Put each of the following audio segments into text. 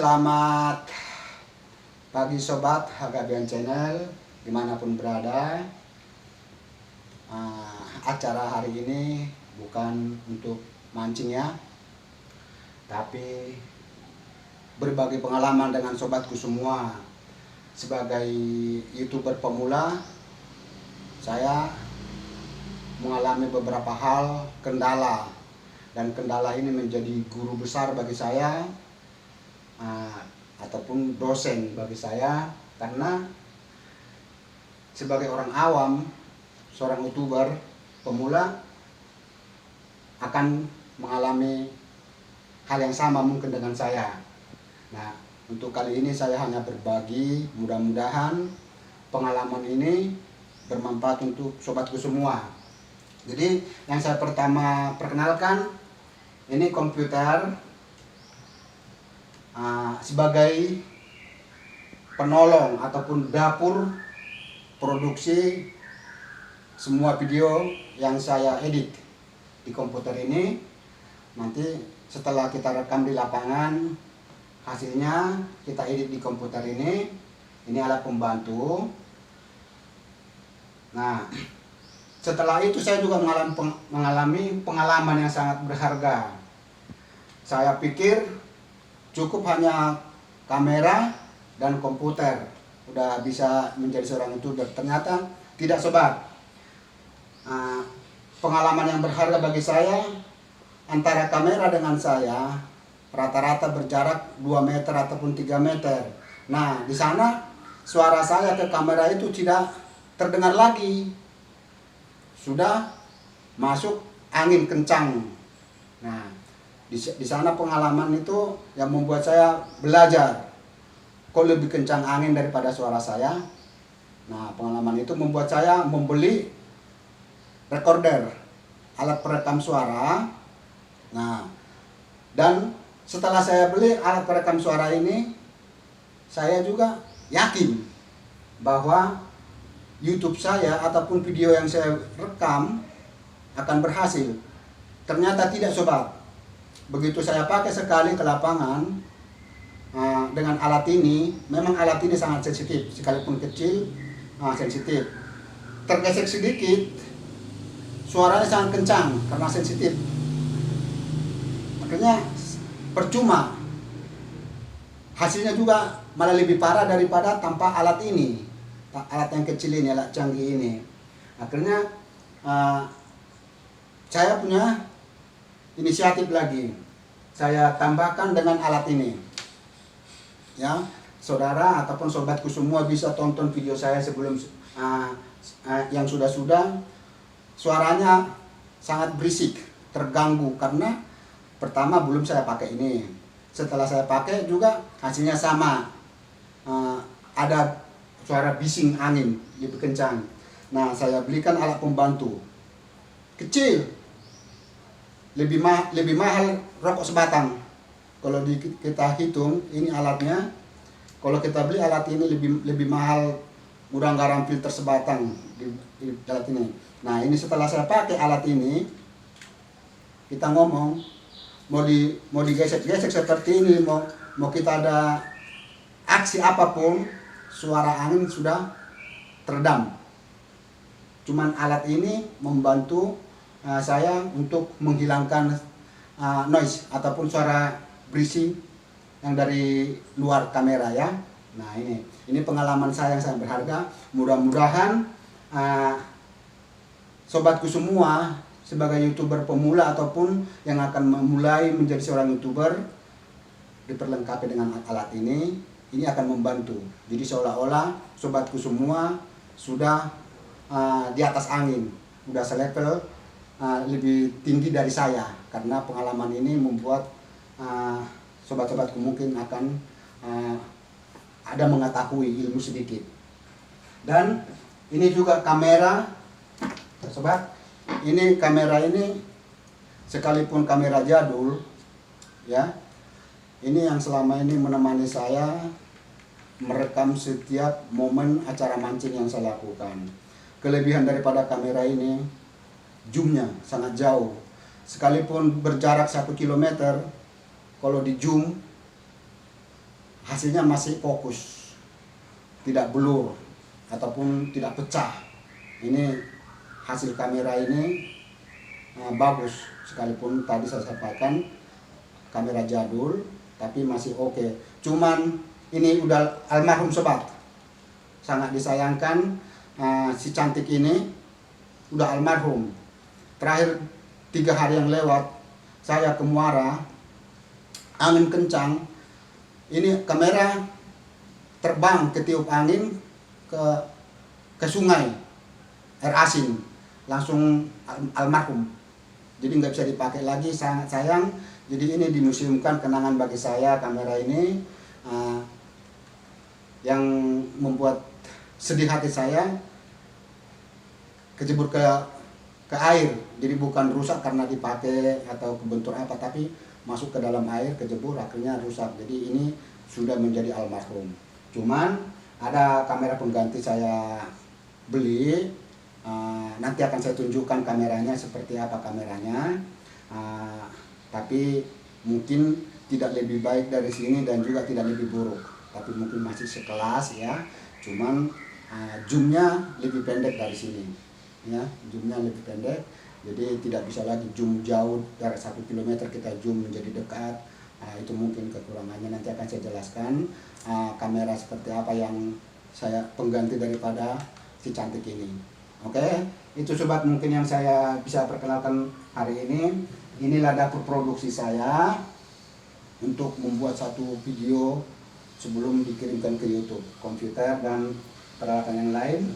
selamat pagi sobat Hagabian Channel dimanapun berada. Acara hari ini bukan untuk mancing ya, tapi berbagi pengalaman dengan sobatku semua. Sebagai YouTuber pemula, saya mengalami beberapa hal kendala, dan kendala ini menjadi guru besar bagi saya ataupun dosen bagi saya, karena sebagai orang awam, seorang YouTuber pemula akan mengalami hal yang sama mungkin dengan saya. Nah, untuk kali ini saya hanya berbagi, mudah-mudahan pengalaman ini bermanfaat untuk sobatku semua. Jadi yang saya pertama perkenalkan, ini komputer sebagai penolong ataupun dapur produksi semua video yang saya edit di komputer ini. Nanti setelah kita rekam di lapangan, hasilnya kita edit di komputer ini. Ini alat pembantu. Nah, setelah itu saya juga mengalami pengalaman yang sangat berharga. Saya pikir cukup hanya kamera dan komputer udah bisa menjadi seorang YouTuber. Ternyata tidak, sobat. Pengalaman yang berharga bagi saya, antara kamera dengan saya rata-rata berjarak 2 meter ataupun 3 meter. Nah, di sana suara saya ke kamera itu tidak terdengar lagi. Sudah masuk angin kencang. Nah, di sana pengalaman itu yang membuat saya belajar. Kok lebih kencang angin daripada suara saya? Nah, pengalaman itu membuat saya membeli recorder, alat perekam suara. Nah, dan setelah saya beli alat perekam suara ini, saya juga yakin bahwa YouTube saya ataupun video yang saya rekam akan berhasil. Ternyata tidak, sobat. Begitu saya pakai sekali ke lapangan dengan alat ini, memang alat ini sangat sensitif, sekalipun kecil, sensitif. Tergesek sedikit, suaranya sangat kencang karena sensitif. Makanya percuma. Hasilnya juga malah lebih parah daripada tanpa alat ini. Alat yang kecil ini, alat canggih ini. Akhirnya saya punya inisiatif lagi. Saya tambahkan dengan alat ini. Ya, saudara ataupun sobatku semua bisa tonton video saya sebelum yang sudah-sudah. Suaranya sangat berisik, terganggu karena pertama belum saya pakai ini. Setelah saya pakai juga hasilnya sama. Ada suara bising angin lebih kencang. Nah, saya belikan alat pembantu kecil, lebih mahal rokok sebatang. Kalau kita hitung ini alatnya, kalau kita beli alat ini lebih mahal gudang garam filter sebatang di alat ini. Nah, ini setelah saya pakai alat ini, kita ngomong mau digesek-gesek seperti ini, mau kita ada aksi apapun, suara angin sudah teredam. Cuman alat ini membantu saya untuk menghilangkan noise ataupun suara berisik yang dari luar kamera ya. Nah, ini pengalaman saya yang sangat berharga. Mudah-mudahan sobatku semua sebagai YouTuber pemula ataupun yang akan memulai menjadi seorang YouTuber diperlengkapi dengan alat ini akan membantu. Jadi seolah-olah sobatku semua sudah di atas angin, sudah selevel lebih tinggi dari saya, karena pengalaman ini membuat sobat-sobatku mungkin akan ada mengetahui ilmu sedikit. Dan ini juga kamera, sobat. Ini kamera ini sekalipun kamera jadul ya, ini yang selama ini menemani saya merekam setiap momen acara mancing yang saya lakukan. Kelebihan daripada kamera ini, zoomnya sangat jauh. Sekalipun berjarak 1 km, kalau di zoom hasilnya masih fokus, tidak blur ataupun tidak pecah. Ini hasil kamera ini bagus, sekalipun tadi saya sampaikan kamera jadul tapi masih oke. Cuman ini udah almarhum sobat, sangat disayangkan. Si cantik ini udah almarhum. Terakhir 3 hari yang lewat saya ke Muara, angin kencang, ini kamera terbang ketiup angin ke sungai, air asin, langsung almarhum. Jadi nggak bisa dipakai lagi, sangat sayang. Jadi ini dimuseumkan, kenangan bagi saya kamera ini yang membuat sedih hati saya, kejebur ke air. Jadi bukan rusak karena dipakai atau kebentur apa, tapi masuk ke dalam air, kejebur, akhirnya rusak. Jadi ini sudah menjadi almarhum. Cuman ada kamera pengganti saya beli, nanti akan saya tunjukkan kameranya seperti apa kameranya, tapi mungkin tidak lebih baik dari sini dan juga tidak lebih buruk, tapi mungkin masih sekelas ya. Cuman zoomnya lebih pendek dari sini ya, zoomnya lebih pendek, jadi tidak bisa lagi zoom jauh dari 1 km kita zoom menjadi dekat. Itu mungkin kekurangannya, nanti akan saya jelaskan kamera seperti apa yang saya pengganti daripada si cantik ini. Oke, itu sobat mungkin yang saya bisa perkenalkan hari ini. Inilah dapur produksi saya untuk membuat satu video sebelum dikirimkan ke YouTube. Komputer dan peralatan yang lain,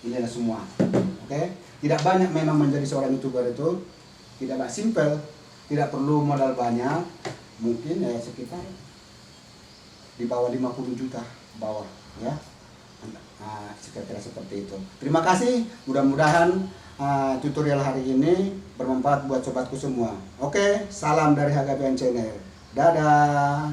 inilah semua. Oke, tidak banyak memang menjadi seorang YouTuber itu, tidak simple, tidak perlu modal banyak, mungkin ya sekitar di bawah 50 juta bawah ya. Sekitar seperti itu. Terima kasih, mudah-mudahan tutorial hari ini bermanfaat buat sobatku semua. Oke, salam dari HGBN Channel. Dadah.